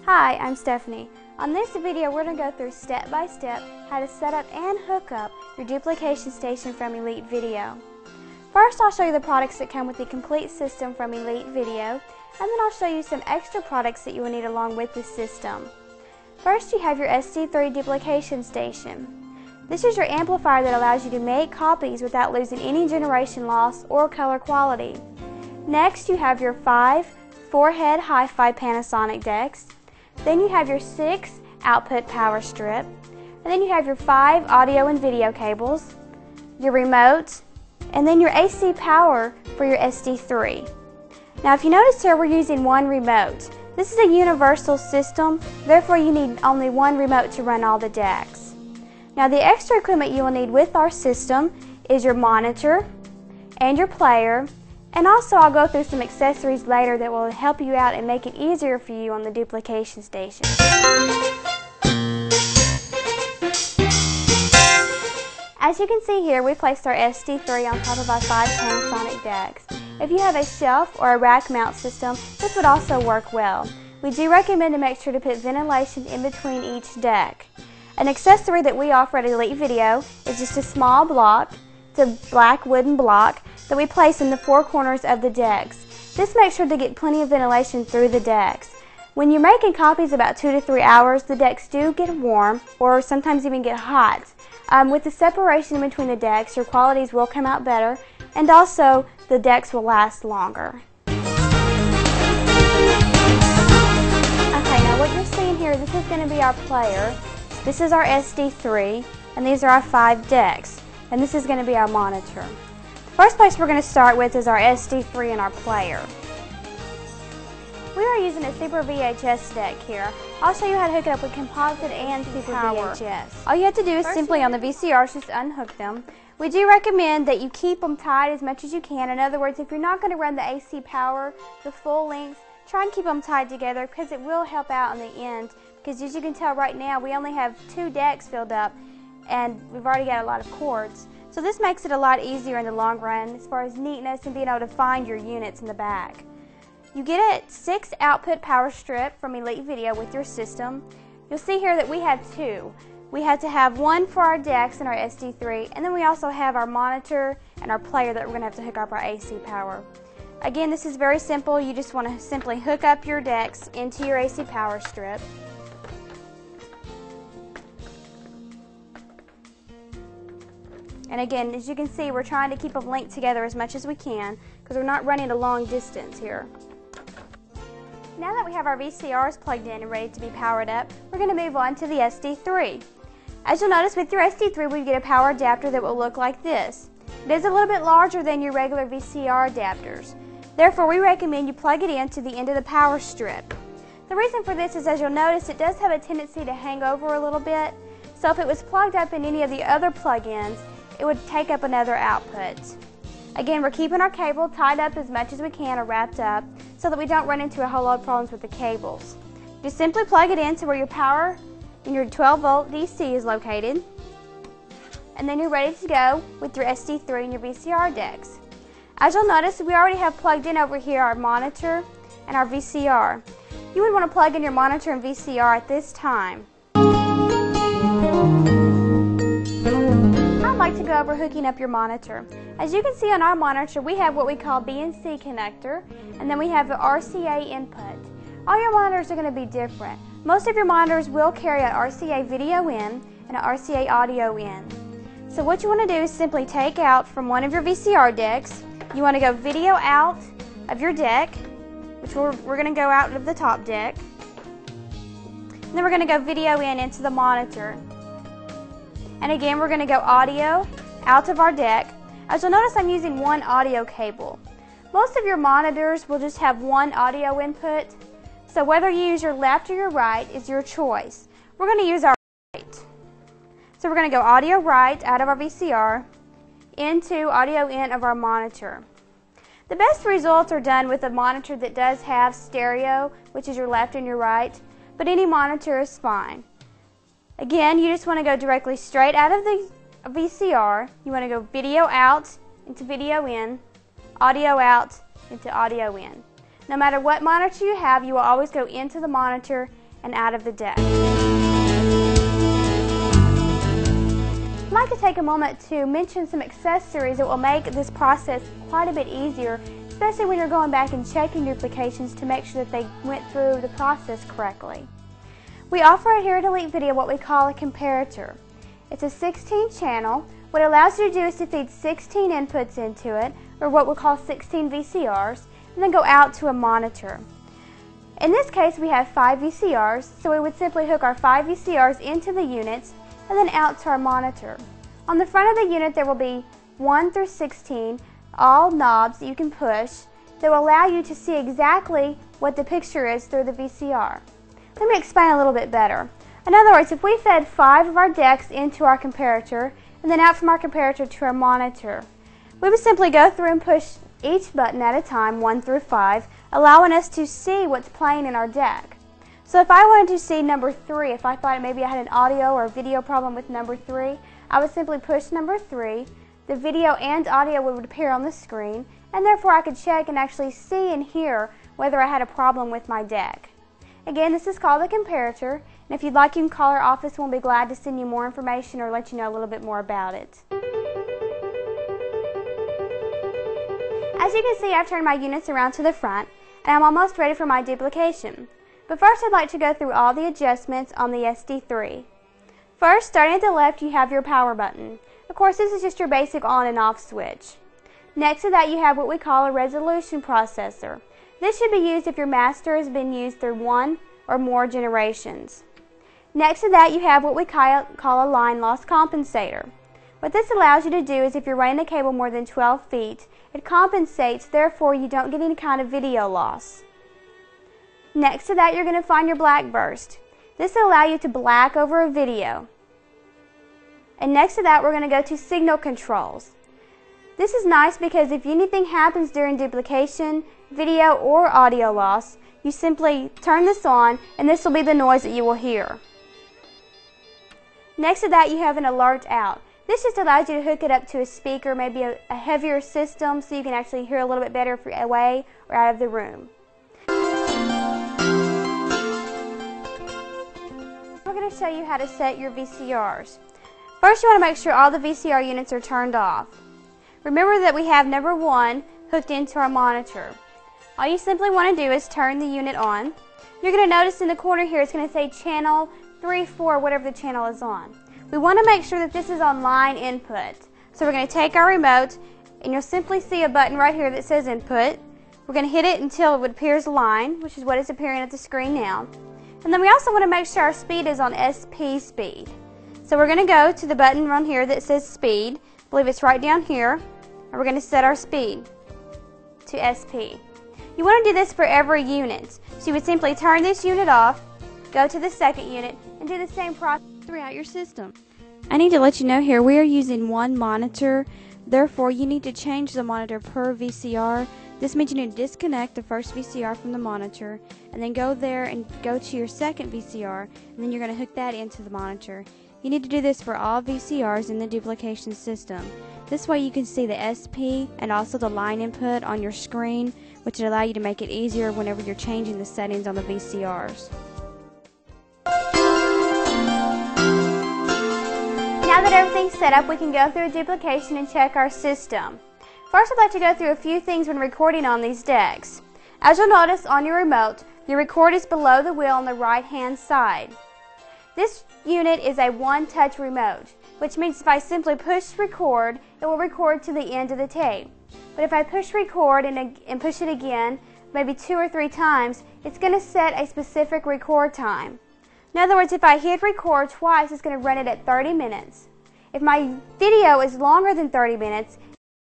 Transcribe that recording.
Hi, I'm Stephanie. On this video, we're going to go through step by step how to set up and hook up your duplication station from Elite Video. First, I'll show you the products that come with the complete system from Elite Video, and then I'll show you some extra products that you will need along with this system. First, you have your SD3 duplication station. This is your amplifier that allows you to make copies without losing any generation loss or color quality. Next, you have your 5 4-head hi-fi Panasonic decks. Then you have your 6 output power strip. And then you have your 5 audio and video cables, your remote, and then your AC power for your SD3. Now if you notice here, we're using one remote. This is a universal system, therefore you need only one remote to run all the decks. Now the extra equipment you will need with our system is your monitor and your player, and also I'll go through some accessories later that will help you out and make it easier for you on the duplication station. As you can see here, we placed our SD3 on top of our 5 Panasonic decks. If you have a shelf or a rack mount system, this would also work well. We do recommend to make sure to put ventilation in between each deck. An accessory that we offer at Elite Video is just a small block. It's a black wooden block that we place in the 4 corners of the decks. This makes sure to get plenty of ventilation through the decks. When you're making copies about 2 to 3 hours, the decks do get warm or sometimes even get hot. With the separation between the decks, your qualities will come out better, and also the decks will last longer. Okay, now what you're seeing here, this is going to be our player. This is our SD3, and these are our 5 decks, and this is going to be our monitor. The first place we're going to start with is our SD3 and our player. We are using a Super VHS deck here. I'll show you how to hook it up with composite and Super VHS. All you have to do is simply on the VCRs just unhook them. We do recommend that you keep them tied as much as you can. In other words, if you're not going to run the AC power the full length, try and keep them tied together because it will help out in the end. Because as you can tell right now, we only have 2 decks filled up and we've already got a lot of cords. So this makes it a lot easier in the long run as far as neatness and being able to find your units in the back. You get a 6 output power strip from Elite Video with your system. You'll see here that we have 2. We had to have one for our decks and our SD3, and then we also have our monitor and our player that we're going to have to hook up our AC power. Again, this is very simple. You just want to simply hook up your decks into your AC power strip. And again, as you can see, we're trying to keep them linked together as much as we can because we're not running a long distance here. Now that we have our VCRs plugged in and ready to be powered up, we're going to move on to the SD3. As you'll notice with your SD3, we get a power adapter that will look like this. It is a little bit larger than your regular VCR adapters. Therefore, we recommend you plug it into the end of the power strip. The reason for this is, as you'll notice, it does have a tendency to hang over a little bit. So if it was plugged up in any of the other plug-ins, it would take up another output. Again, we're keeping our cable tied up as much as we can or wrapped up so that we don't run into a whole lot of problems with the cables. Just simply plug it into where your power and your 12-volt DC is located, and then you're ready to go with your SD3 and your VCR decks. As you'll notice, we already have plugged in over here our monitor and our VCR. You would want to plug in your monitor and VCR at this time. I'd like to go over hooking up your monitor. As you can see on our monitor, we have what we call BNC connector, and then we have the RCA input. All your monitors are going to be different. Most of your monitors will carry an RCA video in and an RCA audio in. So what you want to do is simply take out from one of your VCR decks. You want to go video out of your deck, which we're going to go out of the top deck. And then we're going to go video in into the monitor. And again, we're going to go audio out of our deck. As you'll notice, I'm using one audio cable. Most of your monitors will just have one audio input, so whether you use your left or your right is your choice. We're going to use our right. So we're going to go audio right out of our VCR into audio in of our monitor. The best results are done with a monitor that does have stereo, which is your left and your right, but any monitor is fine. Again, you just want to go directly straight out of the VCR. You want to go video out into video in, audio out into audio in. No matter what monitor you have, you will always go into the monitor and out of the deck. I'd like to take a moment to mention some accessories that will make this process quite a bit easier, especially when you're going back and checking duplications to make sure that they went through the process correctly. We offer here at Elite Video what we call a comparator. It's a 16 channel. What it allows you to do is to feed 16 inputs into it, or what we call 16 VCRs, and then go out to a monitor. In this case, we have 5 VCRs, so we would simply hook our 5 VCRs into the units and then out to our monitor. On the front of the unit, there will be 1 through 16, all knobs that you can push that will allow you to see exactly what the picture is through the VCR. Let me explain a little bit better. In other words, if we fed 5 of our decks into our comparator and then out from our comparator to our monitor, we would simply go through and push each button at a time, 1 through 5, allowing us to see what's playing in our deck. So if I wanted to see number 3, if I thought maybe I had an audio or video problem with number 3, I would simply push number 3, the video and audio would appear on the screen, and therefore I could check and actually see and hear whether I had a problem with my deck. Again, this is called a comparator, and if you'd like, you can call our office and we'll be glad to send you more information or let you know a little bit more about it. As you can see, I've turned my units around to the front, and I'm almost ready for my duplication. But first, I'd like to go through all the adjustments on the SD3. First, starting at the left, you have your power button. Of course, this is just your basic on and off switch. Next to that, you have what we call a resolution processor. This should be used if your master has been used through 1 or more generations. Next to that, you have what we call a line loss compensator. What this allows you to do is if you're running a cable more than 12 feet, it compensates, therefore you don't get any kind of video loss. Next to that, you're going to find your black burst. This will allow you to black over a video. And next to that, we're going to go to signal controls. This is nice because if anything happens during duplication, video or audio loss, you simply turn this on and this will be the noise that you will hear. Next to that, you have an alert out. This just allows you to hook it up to a speaker, maybe a heavier system, so you can actually hear a little bit better if you're away or out of the room. We're going to show you how to set your VCRs. First, you want to make sure all the VCR units are turned off. Remember that we have number 1 hooked into our monitor. All you simply want to do is turn the unit on. You're going to notice in the corner here it's going to say channel 3, 4, whatever the channel is on. We want to make sure that this is on line input. So we're going to take our remote and you'll simply see a button right here that says input. We're going to hit it until it appears line, which is what is appearing at the screen now. And then we also want to make sure our speed is on SP speed. So we're going to go to the button on here that says speed. I believe it's right down here. And we're going to set our speed to SP. You want to do this for every unit. So you would simply turn this unit off, go to the second unit, and do the same process throughout your system. I need to let you know here we are using 1 monitor, therefore you need to change the monitor per VCR. This means you need to disconnect the first VCR from the monitor and then go there and go to your second VCR, and then you're going to hook that into the monitor. You need to do this for all VCRs in the duplication system. This way you can see the SP and also the line input on your screen, which will allow you to make it easier whenever you're changing the settings on the VCRs. Now that everything's set up, we can go through a duplication and check our system. First, I'd like to go through a few things when recording on these decks. As you'll notice on your remote, your record is below the wheel on the right-hand side. This unit is a one-touch remote, which means if I simply push record, it will record to the end of the tape. But if I push record and push it again, maybe 2 or 3 times, it's going to set a specific record time. In other words, if I hit record twice, it's going to run it at 30 minutes. If my video is longer than 30 minutes,